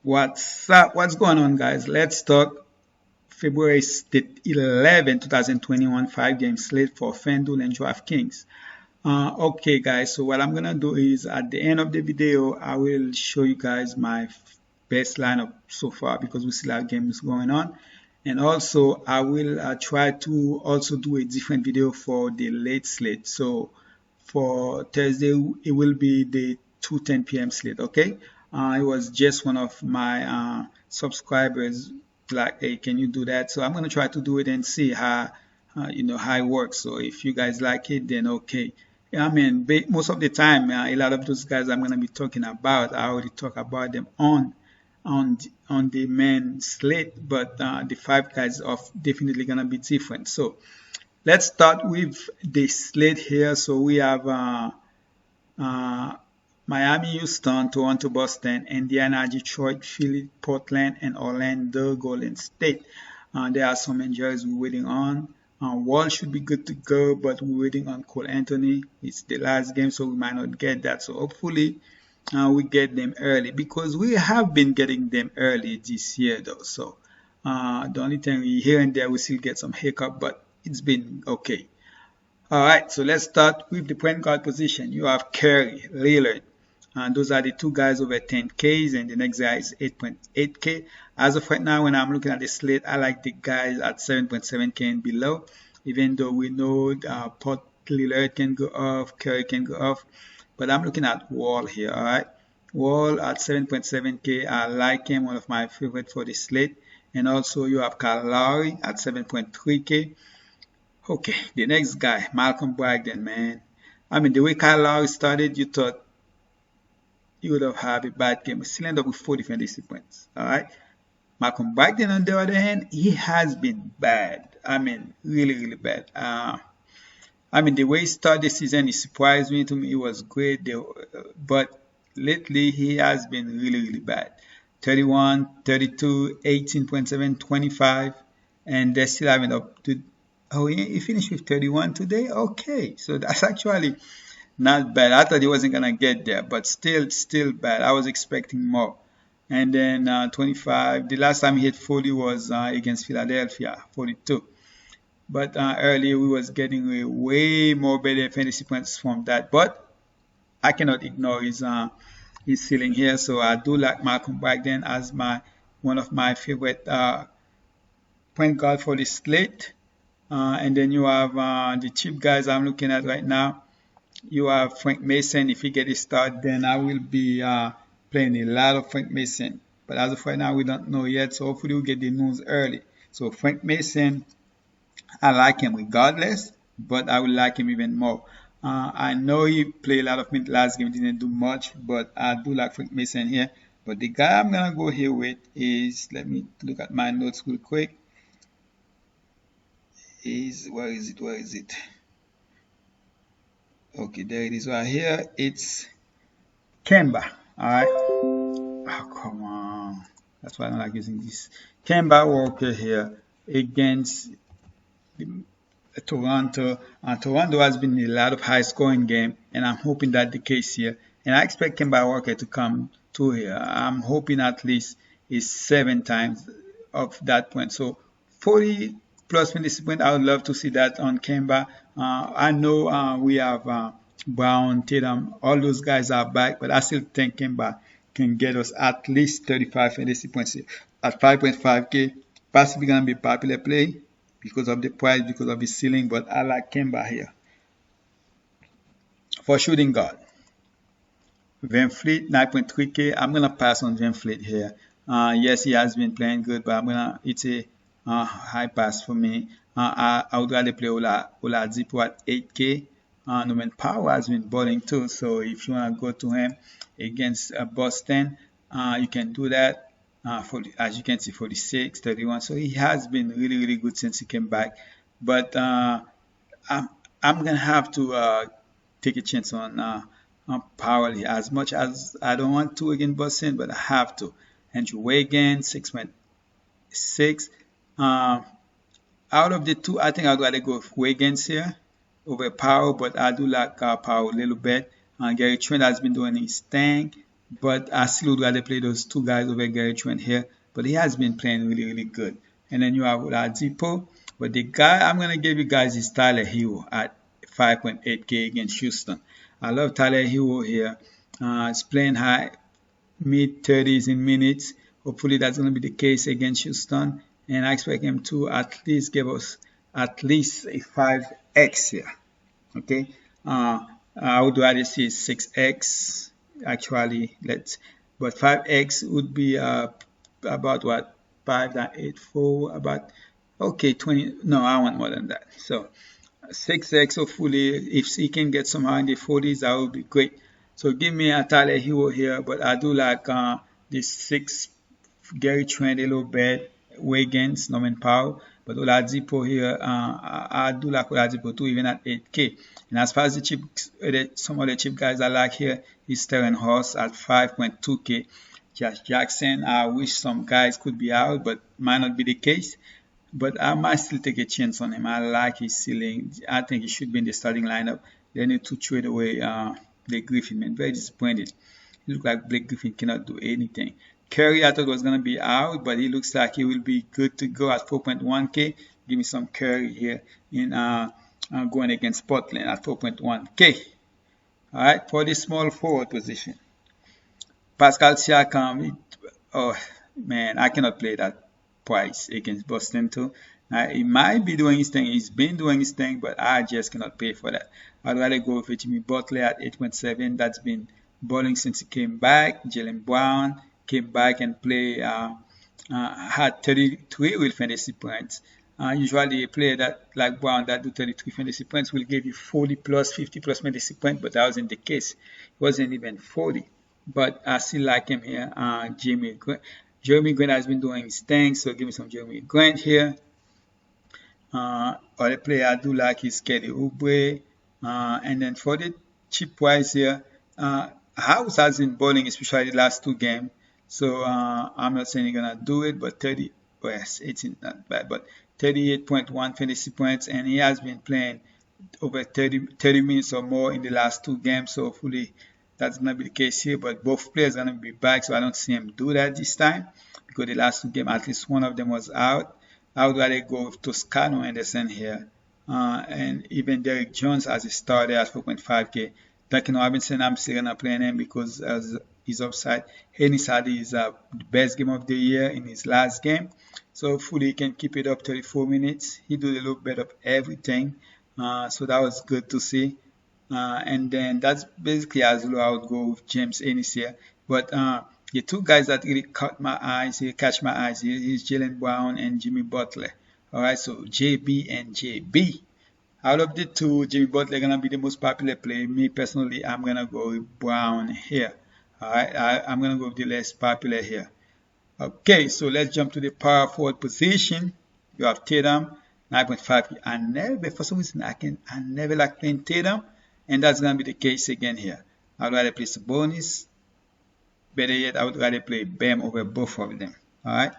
What's up? What's going on, guys? Let's talk February 11, 2021 5-game slate for Fanduel and DraftKings. Okay, guys, so what I'm gonna do is at the end of the video, I will show you guys my best lineup so far because we still have games going on. And also, I will try to also do a different video for the late slate. So for Thursday, it will be the 2:10 p.m. slate. Okay, it was just one of my subscribers like, hey, can you do that? So I'm gonna try to do it and see how how it works. So if you guys like it, then okay. Yeah, I mean, most of the time, a lot of those guys I'm gonna be talking about, I already talk about them on the main slate, but the five guys are definitely gonna be different. So let's start with the slate here. So we have uh, Miami, Houston, Toronto, Boston, Indiana, Detroit, Philly, Portland, and Orlando, Golden State. There are some injuries we're waiting on. Wall should be good to go, but we're waiting on Cole Anthony. It's the last game, so we might not get that. So hopefully we get them early because we have been getting them early this year, though. So the only thing here and there we still get some hiccup, but it's been okay. All right, so let's start with the point guard position. You have Curry, Lillard. Those are the two guys over 10Ks, and the next guy is 8.8K. As of right now, when I'm looking at the slate, I like the guys at 7.7K and below, even though we know Lillard can go off, Curry can go off. But I'm looking at Wall here, all right? Wall at 7.7K. I like him, one of my favorites for the slate. And also, you have Kyle Lowry at 7.3K. Okay, the next guy, Malcolm Brogdon, man. I mean, the way Kyle Lowry started, you thought he would have had a bad game. He still ended up with 40 fantasy points. All right. Malcolm Brogdon, on the other hand, he has been bad. I mean, really, really bad. I mean, the way he started the season, he surprised me. To me, it was great. But lately, he has been really, really bad. 31, 32, 18.7, 25, and they're still having up to. Oh, he finished with 31 today? Okay, so that's actually not bad. I thought he wasn't going to get there, but still bad. I was expecting more. And then 25, the last time he hit 40 was against Philadelphia, 42. But earlier we was getting way more better fantasy points from that. But I cannot ignore his ceiling here. So I do like Malcolm Brogdon as one of my favorite point guard for the slate. And then you have the cheap guys I'm looking at right now. You have Frank Mason. If he get a start, then I will be playing a lot of Frank Mason. But as of right now, we don't know yet. So hopefully we'll get the news early. So Frank Mason, I like him regardless, but I will like him even more. I know he played a lot of minutes last game, didn't do much, but I do like Frank Mason here. But the guy I'm going to go here with is, let me look at my notes real quick. Where is it? Okay, there it is right here. It's Kemba. Alright. Oh, come on. That's why I don't like using this. Kemba Walker here against Toronto. Toronto has been a lot of high scoring game, and I'm hoping that's the case here. And I expect Kemba Walker to come to here. I'm hoping at least is 7 times of that point. So 40 plus fantasy point. I would love to see that on Kemba. I know we have Brown, Tatum, all those guys are back, but I still think Kemba can get us at least 35 fantasy points at 5.5K. Possibly going to be a popular play because of the price, because of the ceiling, but I like Kemba here. For shooting guard, Van Fleet, 9.3K. I'm going to pass on Van Fleet here. Yes, he has been playing good, but it's a high pass for me. I would rather play Oladipo at 8K. Norman Powell has been balling too, so if you want to go to him against Boston, you can do that. As you can see, 46, 31. So he has been really, really good since he came back. But I'm going to have to take a chance on Powell here. As much as I don't want to against Boston, but I have to. Andrew Wiggins, 6.6. Out of the two, I think I'd rather go with Wiggins here over Powell, but I do like Powell a little bit. Gary Trent has been doing his thing, but I still would rather play those two guys over Gary Trent here. But he has been playing really, really good. And then you have Oladipo. But the guy I'm gonna give you guys is Tyler Hero at 5.8K against Houston. I love Tyler Hero here. He's playing high, mid 30s in minutes. Hopefully that's gonna be the case against Houston. And I expect him to at least give us at least a 5x here. Okay. I would rather see 6x actually. But 5x would be about what 5.84 about. Okay, 20. No, I want more than that. So 6x. Hopefully, if he can get somehow in the 40s, that would be great. So give me a Tyler Hero here, but I do like this 6 Gary Trent a little bit, Wiggins, Norman Powell, but Oladipo here, I do like Oladipo too, even at 8K. And as far as the cheap, some of the cheap guys I like here is Terran Horse at 5.2K. Josh Jackson, I wish some guys could be out, but might not be the case. But I might still take a chance on him. I like his ceiling. I think he should be in the starting lineup. They need to trade away Blake Griffin, man. Very disappointed. He looked like Blake Griffin cannot do anything. Curry, I thought was going to be out, but he looks like he will be good to go at 4.1K. Give me some Curry here in going against Portland at 4.1K. All right, for the small forward position. Pascal Siakam, oh man, I cannot play that price against Boston too. He might be doing his thing. He's been doing his thing, but I just cannot pay for that. I'd rather go with Jimmy Butler at 8.7. That's been balling since he came back. Jaylen Brown came back and had 33 real fantasy points. Usually a player that like Brown that do 33 fantasy points will give you 40 plus, 50 plus fantasy points, but that wasn't the case. It wasn't even 40. But I still like him here. Jeremy Grant has been doing his thing, so give me some Jeremy Grant here. Other player I do like is Kelly Oubre. And then for the cheap price here, House has been balling, especially the last 2 games. So I'm not saying he's gonna do it, but 30, yes, it's not bad, but 38.1 fantasy points, and he has been playing over 30 minutes or more in the last 2 games. So hopefully that's gonna be the case here. But both players are gonna be back, so I don't see him do that this time because the last 2 games, at least one of them was out. I would rather go with Toscano Anderson here, and even Derrick Jones as a starter at 4.5K. Duncan Robinson, I'm still gonna play him because as his upside. Hennis had his best game of the year in his last game. So hopefully he can keep it up 34 minutes. He did a little bit of everything. So that was good to see. And then that's basically as low I would go with James Ennis here. But the 2 guys that really catch my eyes here is Jaylen Brown and Jimmy Butler. Alright, so JB and JB. Out of the 2, Jimmy Butler gonna be the most popular player. Me personally, I'm gonna go with Brown here. Alright, I'm gonna go with the less popular here. Okay, so let's jump to the power forward position. You have Tatum, 9.5. For some reason, I never like playing Tatum, and that's gonna be the case again here. I'd rather play Sabonis. Better yet, I would rather play Bam over both of them. Alright.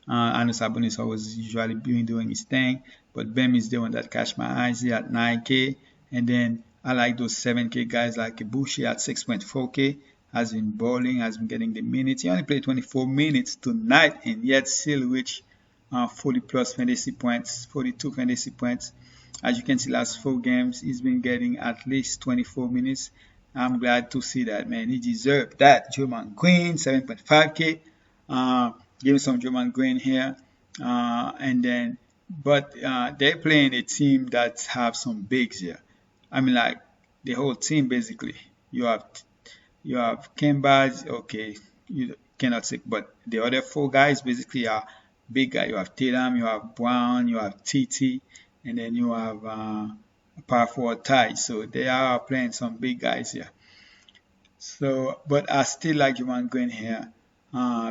I know Sabonis always usually doing his thing, but Bam is the one that catch my eyes here at 9K. And then I like those 7K guys like Ibushi at 6.4K. Has been balling, has been getting the minutes. He only played 24 minutes tonight and yet still reached 40 plus fantasy points, 42 fantasy points. As you can see, last 4 games, he's been getting at least 24 minutes. I'm glad to see that, man. He deserved that. Draymond Green, 7.5K. Give me some Draymond Green here. But they're playing a team that have some bigs here. I mean, like, the whole team, basically. You have Kemba, okay, you cannot say, but the other 4 guys basically are big guys. You have Tatum, you have Brown, you have TT, and then you have power forward Ty. So they are playing some big guys here. So, but I still like Draymond Green here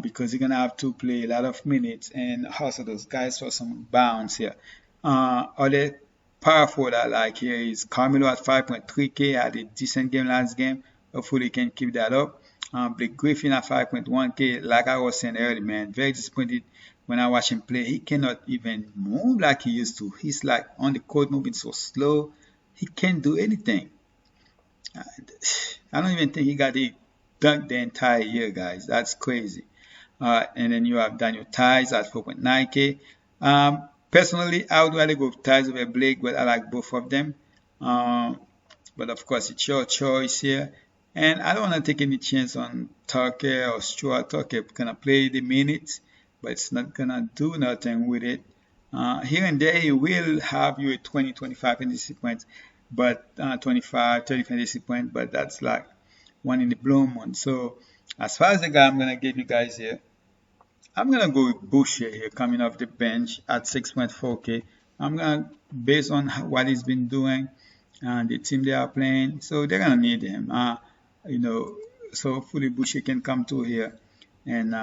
because you're gonna have to play a lot of minutes and also those guys for some bounce here. Other power forward I like here is Carmelo at 5.3K. Had a decent game last game. Hopefully he can keep that up. Blake Griffin at 5.1K. Like I was saying earlier, man, very disappointed when I watch him play. He cannot even move like he used to. He's like on the court moving so slow. He can't do anything. I don't even think he got the dunked the entire year, guys. That's crazy. And then you have Daniel Tice at 4.9K. Personally, I would rather go with Tice over Blake, but I like both of them. But of course, it's your choice here. And I don't want to take any chance on Tucker or Stuart. Tucker gonna play the minutes, but it's not gonna do nothing with it. Here and there, he will have you a 20, 25 fantasy points, but 25, 30 fantasy points, but that's like one in the blue moon. So as far as the guy I'm gonna give you guys here, I'm gonna go with Boucher here, coming off the bench at 6.4K. I'm gonna based on what he's been doing and the team they are playing, so they're gonna need him. You know, so hopefully Boucher can come to here and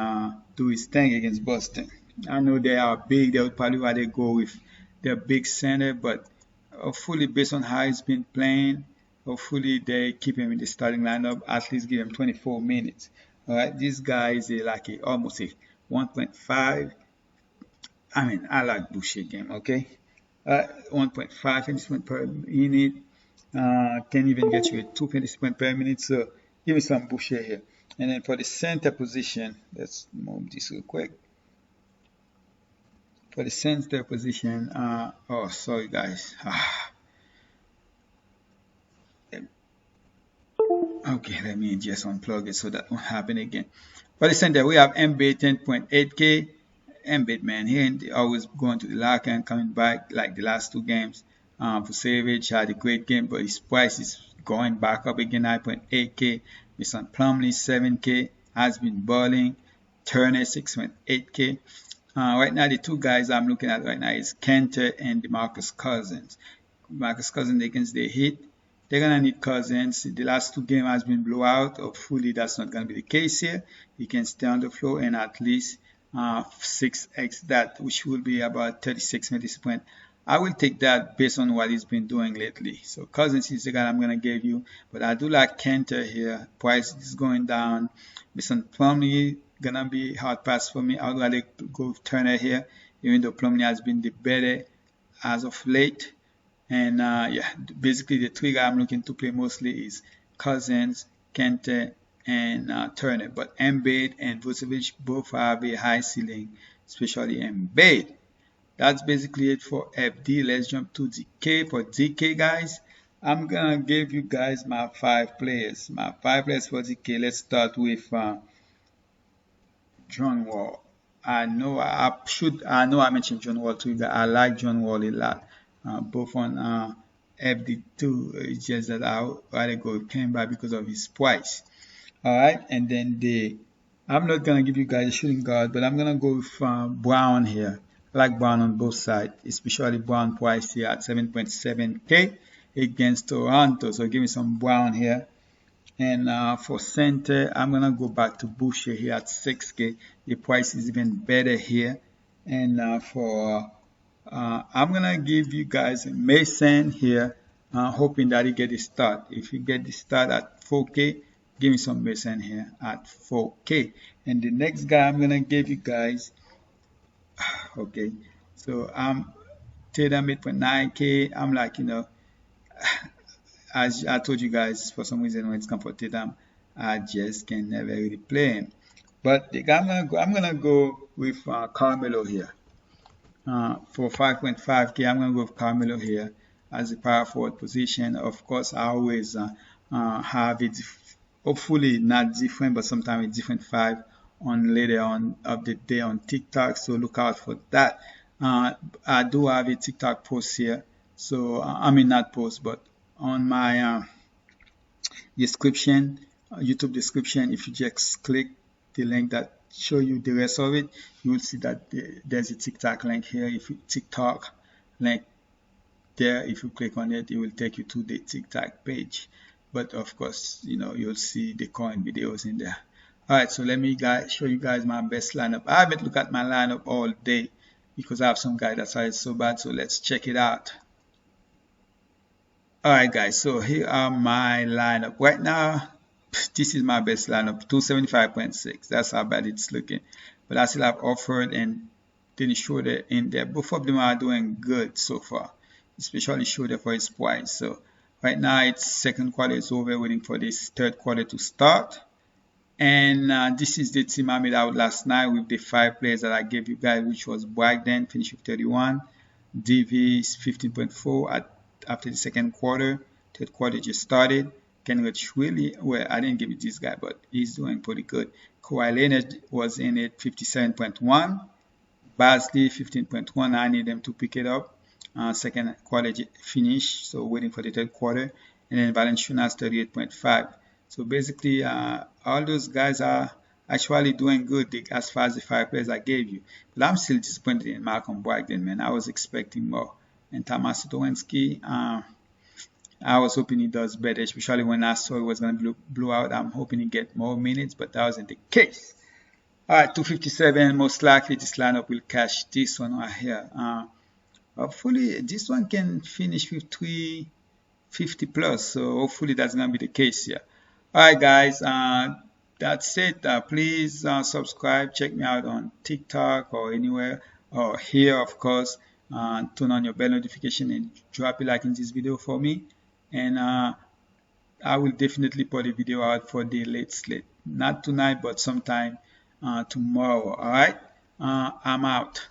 do his thing against Boston. I know they are big; they would probably rather go with their big center, but hopefully, based on how he's been playing, hopefully they keep him in the starting lineup. At least give him 24 minutes. All right, this guy is almost a 1.5. I mean, I like Boucher game. Okay, 1.5 fantasy point per minute. Can even get you a 2 fantasy point per minute. So give me some Boucher here. And then for the center position, let's move this real quick. For the center position, oh, sorry guys. Okay, let me just unplug it so that won't happen again. For the center, we have Embiid 10.8K. Embiid, man, he always going to the locker and coming back like the last two games. Vucevic had a great game, but his price is going back up again, 9.8K. Mason Plumlee, 7K, has been balling. Turner, 6.8K. Right now, the two guys I'm looking at right now is Kenter and DeMarcus Cousins. DeMarcus Cousins against the Heat. They're going to need Cousins. The last two games has been blowout. Hopefully, that's not going to be the case here. He can stay on the floor and at least 6x that, which will be about 36 fantasy points. I will take that based on what he's been doing lately. So Cousins is the guy I'm going to give you. But I do like Kenter here. Price is going down. Mason Plumlee going to be hard pass for me. I'd rather go with Turner here, even though Plumlee has been the better as of late. And yeah, basically the three guys I'm looking to play mostly is Cousins, Kenter, and Turner. But Embiid and Vucevic both have a high ceiling, especially Embiid. That's basically it for FD. Let's jump to DK. For DK, guys, I'm going to give you guys my 5 players. My 5 players for DK. Let's start with John Wall. I know I mentioned John Wall to you guys. I like John Wall a lot. Both on FD2. It's just that I rather go with Kemba because of his price. Alright, and then I'm not going to give you guys a shooting guard, but I'm going to go with Brown here. I like Brown on both sides, especially Brown price here at 7.7K against Toronto. So give me some Brown here. And for center, I'm going to go back to Boucher here at 6K. The price is even better here. And I'm going to give you guys Mason here, hoping that he get the start. If you get the start at 4K, give me some Mason here at 4K. And the next guy I'm going to give you guys, okay, so I'm Tatum 8.9K. I'm like, as I told you guys, for some reason when it's come for Tatum, I just can never really play him. But the guy I'm gonna go with Carmelo here. For 5.5K, I'm gonna go with Carmelo here as a power forward position. Of course, I always have it, hopefully not different, but sometimes it's different 5 on later on of the day on TikTok. So look out for that. I do have a TikTok post here. So I mean not post, but on my description, YouTube description, if you just click the link that show you the rest of it, you will see that there's a TikTok link here. If you TikTok link there, if you click on it, it will take you to the TikTok page. But of course, you'll see the current videos in there. Alright, so let me show you guys my best lineup. I haven't looked at my lineup all day because I have some guy that's why it's so bad. So let's check it out. Alright guys, so here are my lineup. Right now, this is my best lineup, 275.6. That's how bad it's looking. But I still have Offered and Dennis Schroeder in there. Both of them are doing good so far, especially Schroeder for his price. So right now, it's second quarter is over, waiting for this third quarter to start. And this is the team I made out last night with the 5 players that I gave you guys, which was Bragdon, finished with 31, DV is 15.4 after the second quarter. Third quarter just started. Kenrich really, well, I didn't give it this guy, but he's doing pretty good. Kawhi Leonard was in it 57.1. Basley 15.1. I need them to pick it up. Second quarter finish, so waiting for the third quarter. And then Valenciunas 38.5. So basically, all those guys are actually doing good as far as the 5 players I gave you. But I'm still disappointed in Malcolm Brogdon, man. I was expecting more. And Tomas Satoransky, I was hoping he does better, especially when I saw he was going to blow out. I'm hoping he get more minutes, but that wasn't the case. All right, 257. Most likely this lineup will cash this one right here. Hopefully this one can finish with 350 plus. So hopefully that's going to be the case here. All right, guys. That's it. Please subscribe. Check me out on TikTok or anywhere, or here, of course. Turn on your bell notification and drop a like in this video for me. And I will definitely put a video out for the late slate. Not tonight, but sometime tomorrow. All right. I'm out.